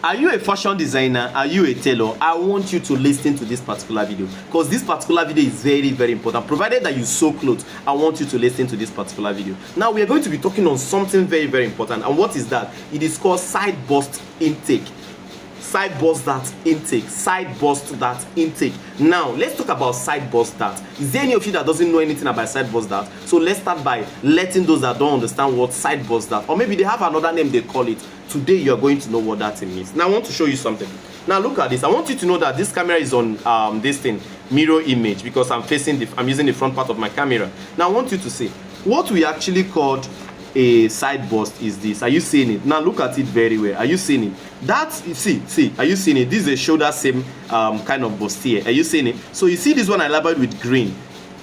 Are you a fashion designer? Are you a tailor? I want you to listen to this particular video, because this particular video is very, very important. Provided that you sew clothes, I want you to listen to this particular video. Now we are going to be talking on something very, very important. And what is that? It is called side bust intake. Side bust dart intake. Side bust dart intake. Now let's talk about side bust dart. Is there any of you that doesn't know anything about side bust dart? So let's start by letting those that don't understand what side bust dart, or maybe they have another name they call it. Today you are going to know what that thing means. Now I want to show you something. Now look at this. I want you to know that this camera is on this thing, mirror image, because I'm using the front part of my camera. Now I want you to see what we actually called a side bust is this. Are you seeing it? Now look at it very well. Are you seeing it? That's, see, are you seeing it? This is a shoulder seam kind of bust here. Are you seeing it? So you see this one I labeled with green.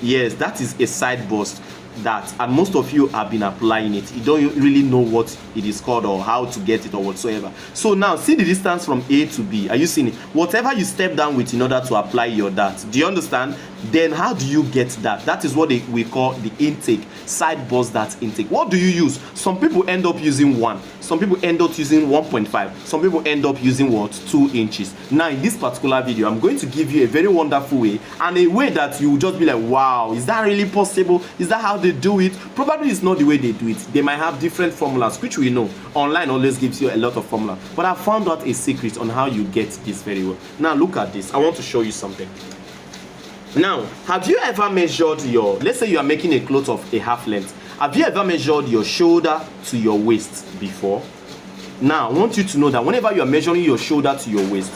Yes, that is a side bust. That, and most of you have been applying it. You don't really know what it is called or how to get it or whatsoever. So now see the distance from A to B. Are you seeing it? Whatever you step down with in order to apply your dart, do you understand? Then how do you get that? That is what we call the intake, side bust dart intake. What do you use? Some people end up using 1. Some people end up using 1.5. Some people end up using what? 2 inches. Now in this particular video, I'm going to give you a very wonderful way, and a way that you will just be like, wow, is that really possible? Is that how they do it? Probably it's not the way they do it. They might have different formulas, which we know. Online always gives you a lot of formula. But I found out a secret on how you get this very well. Now look at this. I want to show you something. Now, have you ever measured your, let's say you are making a cloth of a half length. Have you ever measured your shoulder to your waist before? Now, I want you to know that whenever you are measuring your shoulder to your waist,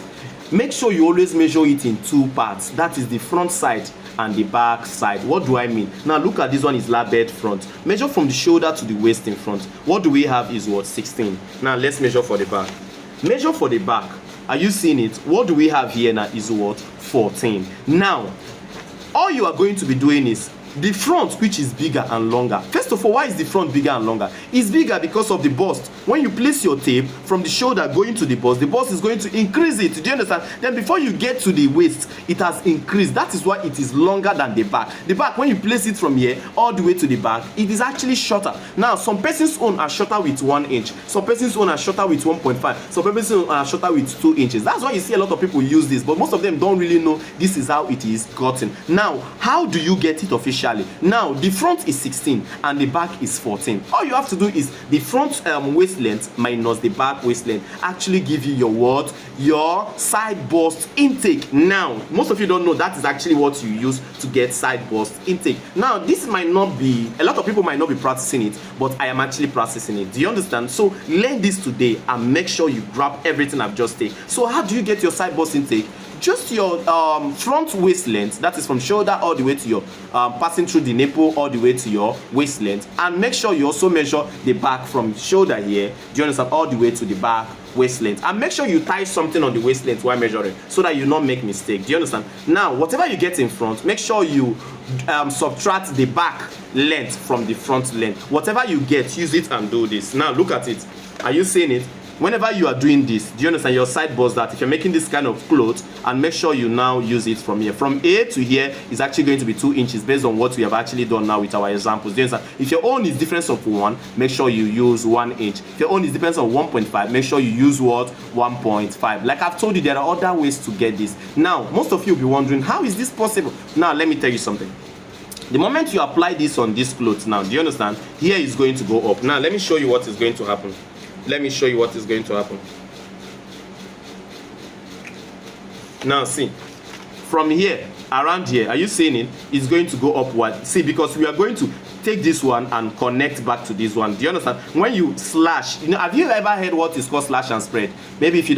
make sure you always measure it in 2 parts. That is the front side and the back side. What do I mean? Now look at this one is labeled front. Measure from the shoulder to the waist in front. What do we have is what? 16. Now let's measure for the back. Measure for the back. Are you seeing it? What do we have here now is what? 14. Now, all you are going to be doing is the front, which is bigger and longer. First of all, why is the front bigger and longer? It's bigger because of the bust. When you place your tape from the shoulder going to the bust is going to increase it. Do you understand? Then before you get to the waist, it has increased. That is why it is longer than the back. The back, when you place it from here all the way to the back, it is actually shorter. Now, some persons' own are shorter with 1 inch. Some persons' own are shorter with 1.5. Some persons' own are shorter with 2 inches. That's why you see a lot of people use this, but most of them don't really know this is how it is gotten. Now, how do you get it officially? Now the front is 16 and the back is 14. All you have to do is the front waist length minus the back waist length actually give you your what? Your side bust intake. Now most of you don't know that is actually what you use to get side bust intake. Now this might not be, a lot of people might not be practicing it, but I am actually practicing it. Do you understand? So learn this today and make sure you grab everything I've just taken. So how do you get your side bust intake? Just your front waist length, that is from shoulder all the way to your passing through the nipple all the way to your waist length, and make sure you also measure the back from shoulder here, do you understand, all the way to the back waist length, and make sure you tie something on the waist length while measuring so that you not make mistake. Do you understand? Now whatever you get in front, make sure you subtract the back length from the front length. Whatever you get, use it and do this. Now look at it. Are you seeing it? Whenever you are doing this, do you understand, your side bust that if you're making this kind of clothes, and make sure you now use it from here. From A to here is actually going to be 2 inches based on what we have actually done now with our examples. Do you understand? If your own is difference of 1, make sure you use 1 inch. If your own is difference of 1.5, make sure you use what? 1.5. Like I've told you, there are other ways to get this. Now, most of you will be wondering, how is this possible? Now, let me tell you something. The moment you apply this on this clothes now, do you understand? Here is going to go up. Now, let me show you what is going to happen. Let me show you what is going to happen. Now see, from here, around here, are you seeing it? It's going to go upward. See, because we are going to take this one and connect back to this one. Do you understand? When you slash, you know, have you ever heard what is called slash and spread? Maybe if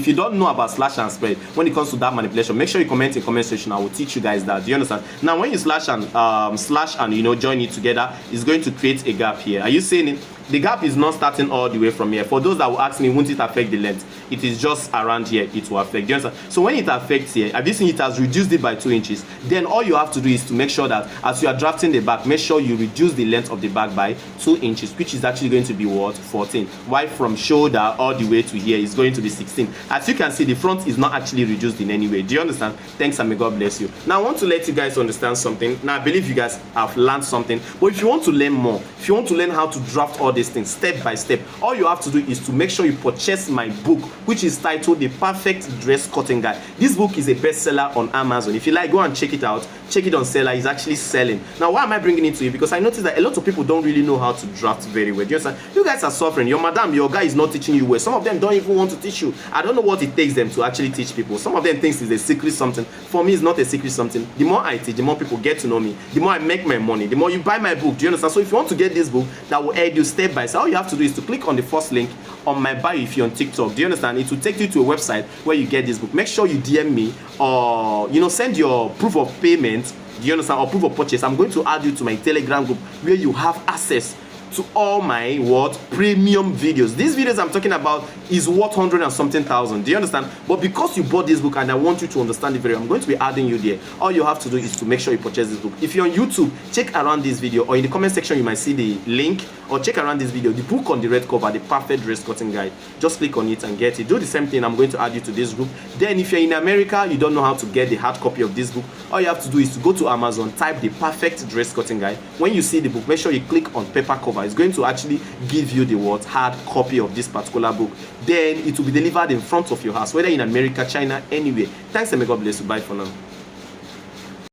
you don't know about slash and spread, when it comes to that manipulation, make sure you comment in the comment section. I will teach you guys that. Do you understand? Now when you slash and you know, join it together, it's going to create a gap here. Are you seeing it? The gap is not starting all the way from here. For those that will ask me, won't it affect the length? It is just around here it will affect. Do you understand? So when it affects here, have you seen it has reduced it by 2 inches? Then all you have to do is to make sure that as you are drafting the back, make sure you reduce the length of the back by 2 inches, which is actually going to be what? 14. While from shoulder all the way to here is going to be 16. As you can see, the front is not actually reduced in any way. Do you understand? Thanks and may God bless you. Now I want to let you guys understand something. Now I believe you guys have learned something, but if you want to learn more, if you want to learn how to draft all these things step by step. All you have to do is to make sure you purchase my book, which is titled The Perfect Dress Cutting Guide. This book is a bestseller on Amazon. If you like, go and check it out. Check it on seller. It's actually selling. Now, why am I bringing it to you? Because I noticed that a lot of people don't really know how to draft very well. Do you understand? You guys are suffering. Your madam, your guy is not teaching you well. Some of them don't even want to teach you. I don't know what it takes them to actually teach people. Some of them think it's a secret something. For me, it's not a secret something. The more I teach, the more people get to know me. The more I make my money. The more you buy my book. Do you understand? So if you want to get this book that will aid you step by step, all you have to do is to click on the first link on my bio if you're on TikTok. Do you understand? It will take you to a website where you get this book. Make sure you DM me or send your proof of payment. Do you understand? Or proof of purchase. I'm going to add you to my Telegram group where you have access to all my premium videos. These videos I'm talking about is worth 100 and something thousand. Do you understand? But because you bought this book and I want you to understand it very well, I'm going to be adding you there. All you have to do is to make sure you purchase this book. If you're on YouTube, check around this video, or in the comment section you might see the link, or check around this video, the book on the red cover, The Perfect Dress Cutting Guide. Just click on it and get it. Do the same thing. I'm going to add you to this group. Then if you're in America, you don't know how to get the hard copy of this book, all you have to do is to go to Amazon, type The Perfect Dress Cutting Guide. When you see the book, make sure you click on paper cover. It's going to actually give you the hard copy of this particular book. Then it will be delivered in front of your house, whether in America, China, anywhere. Thanks and may God bless you. Bye for now.